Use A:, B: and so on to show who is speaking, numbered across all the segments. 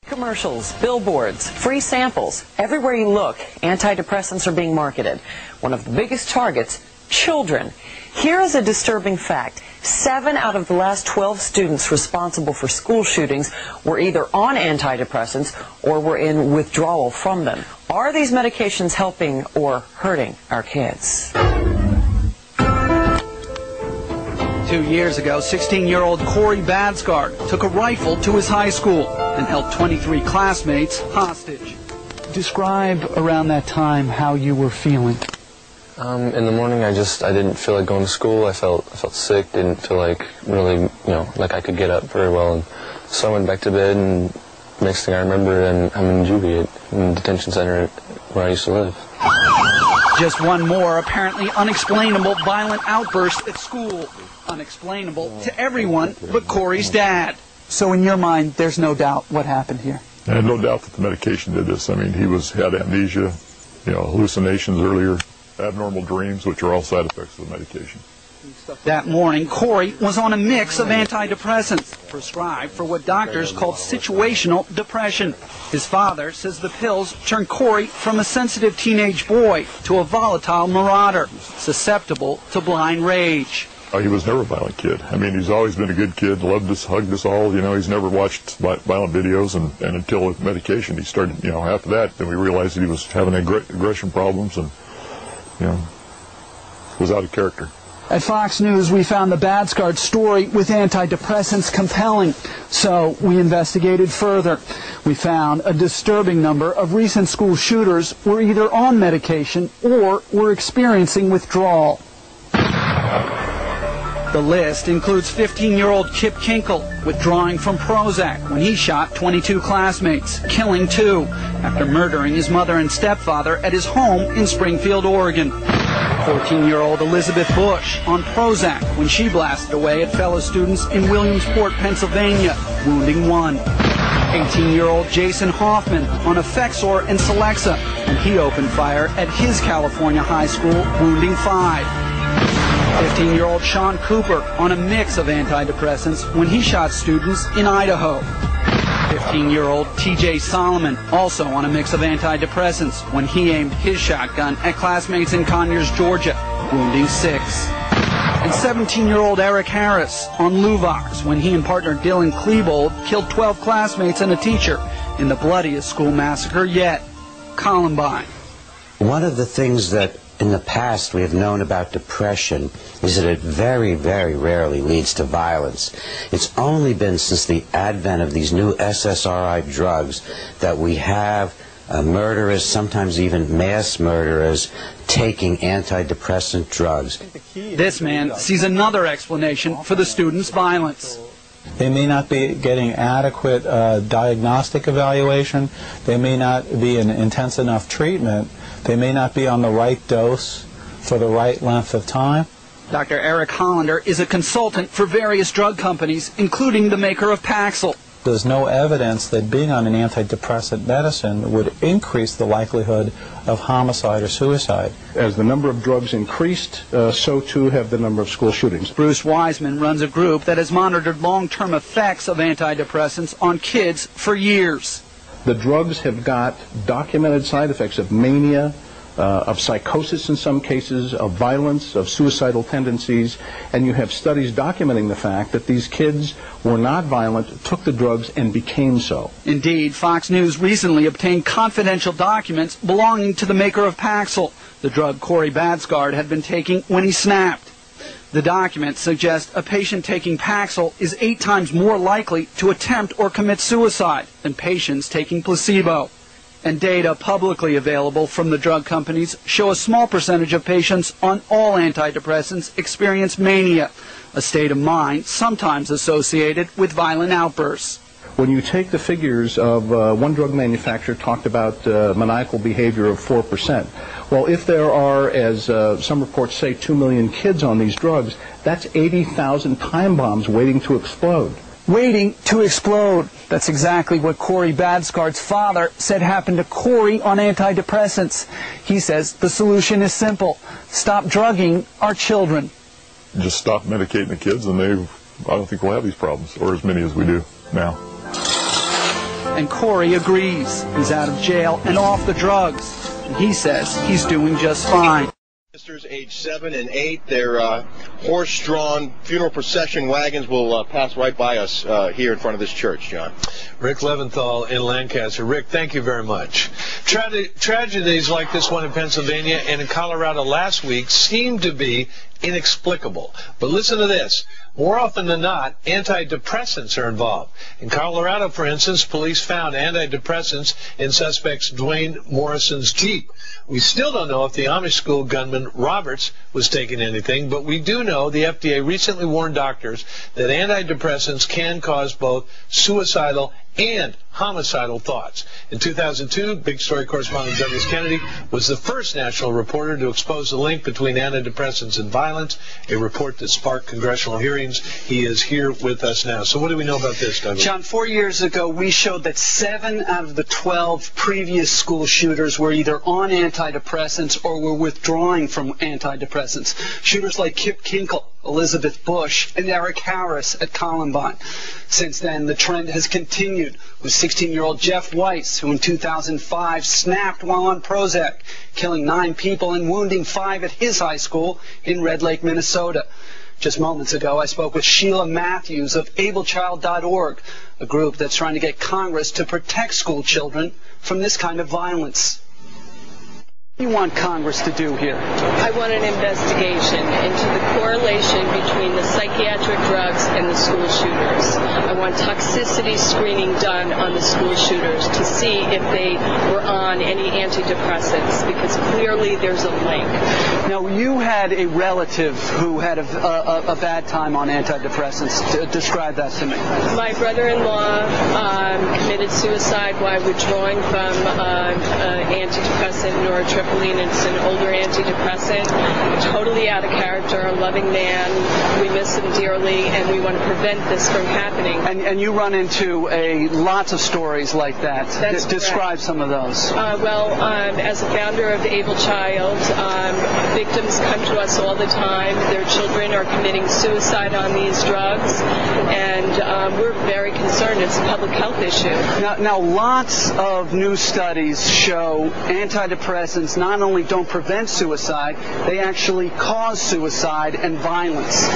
A: Commercials, billboards, free samples. Everywhere you look, antidepressants are being marketed. One of the biggest targets, children. Here is a disturbing fact. 7 out of the last 12 students responsible for school shootings were either on antidepressants or were in withdrawal from them. Are these medications helping or hurting our kids?
B: 2 years ago, 16-year-old Corey Badsgard took a rifle to his high school and held 23 classmates hostage. Describe around that time how you were feeling.
C: In the morning, I didn't feel like going to school. I felt sick. Didn't feel like really, like I could get up very well. And so I went back to bed. And next thing I remember, I'm in juvie in the detention center where I used to live.
B: Just one more apparently unexplainable violent outburst at school. Unexplainable to everyone but Corey's dad. So in your mind, there's no doubt what happened here?
D: I had no doubt that the medication did this. I mean, he had amnesia, hallucinations earlier, abnormal dreams, which are all side effects of the medication.
B: That morning, Corey was on a mix of antidepressants, prescribed for what doctors called situational depression. His father says the pills turned Corey from a sensitive teenage boy to a volatile marauder, susceptible to blind rage.
D: He was never a violent kid. I mean, he's always been a good kid, loved us, hugged us all. He's never watched violent videos, and until with medication, he started, after that, then we realized that he was having aggression problems and, was out of character.
B: At Fox News, we found the Badsgard story with antidepressants compelling, so we investigated further. We found a disturbing number of recent school shooters were either on medication or were experiencing withdrawal. The list includes 15-year-old Kip Kinkle withdrawing from Prozac when he shot 22 classmates, killing 2 after murdering his mother and stepfather at his home in Springfield, Oregon. 14-year-old Elizabeth Bush on Prozac when she blasted away at fellow students in Williamsport, Pennsylvania, wounding 1. 18-year-old Jason Hoffman on Effexor and Celexa when he opened fire at his California high school, wounding 5. 15-year-old Sean Cooper on a mix of antidepressants when he shot students in Idaho. 15-year-old TJ Solomon also on a mix of antidepressants when he aimed his shotgun at classmates in Conyers, Georgia, wounding 6. And 17-year-old Eric Harris on Luvox when he and partner Dylan Klebold killed 12 classmates and a teacher in the bloodiest school massacre yet, Columbine.
E: One of the things that in the past we have known about depression is that it very, very rarely leads to violence. It's only been since the advent of these new SSRI drugs that we have murderers, sometimes even mass murderers, taking antidepressant drugs.
B: This man sees another explanation for the students' violence.
F: They may not be getting adequate diagnostic evaluation. They may not be in intense enough treatment. They may not be on the right dose for the right length of time.
B: Dr. Eric Hollander is a consultant for various drug companies, including the maker of Paxil.
F: There's no evidence that being on an antidepressant medicine would increase the likelihood of homicide or suicide.
G: As the number of drugs increased, so too have the number of school shootings.
B: Bruce Wiseman runs a group that has monitored long-term effects of antidepressants on kids for years.
G: The drugs have got documented side effects of mania, of psychosis in some cases, of violence, of suicidal tendencies, and you have studies documenting the fact that these kids were not violent, took the drugs, and became so.
B: Indeed, Fox News recently obtained confidential documents belonging to the maker of Paxil, the drug Corey Badsgard had been taking when he snapped. The documents suggest a patient taking Paxil is 8 times more likely to attempt or commit suicide than patients taking placebo. And data publicly available from the drug companies show a small percentage of patients on all antidepressants experience mania, a state of mind sometimes associated with violent outbursts.
G: When you take the figures of one drug manufacturer talked about maniacal behavior of 4%. Well, if there are, as some reports say, 2 million kids on these drugs, that's 80,000 time bombs waiting to explode.
B: Waiting to explode. That's exactly what Corey Badsgard's father said happened to Corey on antidepressants. He says the solution is simple. Stop drugging our children.
D: Just stop medicating the kids and I don't think we'll have these problems, or as many as we do now.
B: and Corey agrees. He's out of jail and off the drugs. And he says he's doing just fine.
H: Age 7 and 8, their horse-drawn funeral procession wagons will pass right by us here in front of this church, John.
I: Rick Leventhal in Lancaster. Rick, thank you very much. Tragedies like this one in Pennsylvania and in Colorado last week seem to be inexplicable. But listen to this. More often than not, antidepressants are involved. In Colorado, for instance, police found antidepressants in suspects Dwayne Morrison's Jeep. We still don't know if the Amish school gunman Roberts was taking anything, but we do know the FDA recently warned doctors that antidepressants can cause both suicidal and homicidal thoughts. In 2002, Big Story correspondent Douglas Kennedy was the first national reporter to expose the link between antidepressants and violence, a report that sparked congressional hearings. He is here with us now. So what do we know about this, Douglas?
B: John, 4 years ago, we showed that 7 out of the 12 previous school shooters were either on antidepressants or were withdrawing from antidepressants. Shooters like Kip Kinkle, Elizabeth Bush, and Eric Harris at Columbine. Since then, the trend has continued with 16-year-old Jeff Weiss, who in 2005 snapped while on Prozac, killing 9 people and wounding 5 at his high school in Red Lake, Minnesota. Just moments ago, I spoke with Sheila Matthews of ablechild.org, a group that's trying to get Congress to protect school children from this kind of violence. What do you want Congress to do here?
J: I want an investigation into the correlation between the psychiatric drugs and the school shooters. I want toxicity screening done on the school shooters to see if they were on any antidepressants, because clearly there's a link.
B: Now, you had a relative who had a bad time on antidepressants. Describe that to me.
J: My brother-in-law committed suicide while withdrawing from antidepressant norepinephrine. It's an older antidepressant, totally out of character, a loving man. We miss him dearly, and we want to prevent this from happening.
B: And you run into lots of stories like that.
J: That's
B: Describe
J: correct.
B: Some of those.
J: As a founder of Able Child, victims come to us all the time. Their children are committing suicide on these drugs, and we're very concerned. It's a public health issue.
B: Now, lots of new studies show antidepressants not only don't prevent suicide, they actually cause suicide and violence.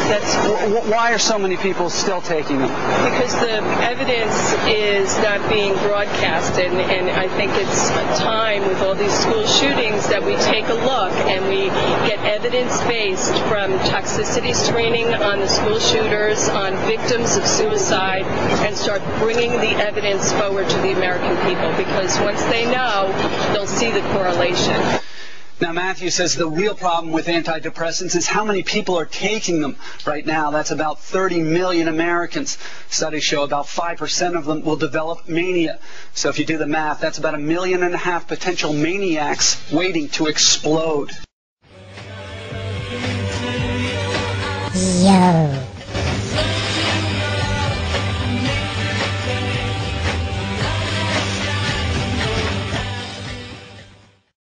B: Why are so many people still taking them?
J: Because the evidence is not being broadcast, and I think it's time with all these school shootings that we take a look and we get evidence-based from toxicity screening on the school shooters, on victims of suicide, and start bringing the evidence forward to the American people, because once they know, they'll see the correlation.
B: Now, Matthew says the real problem with antidepressants is how many people are taking them right now. That's about 30 million Americans. Studies show about 5% of them will develop mania. So if you do the math, that's about 1.5 million potential maniacs waiting to explode.
K: Yo.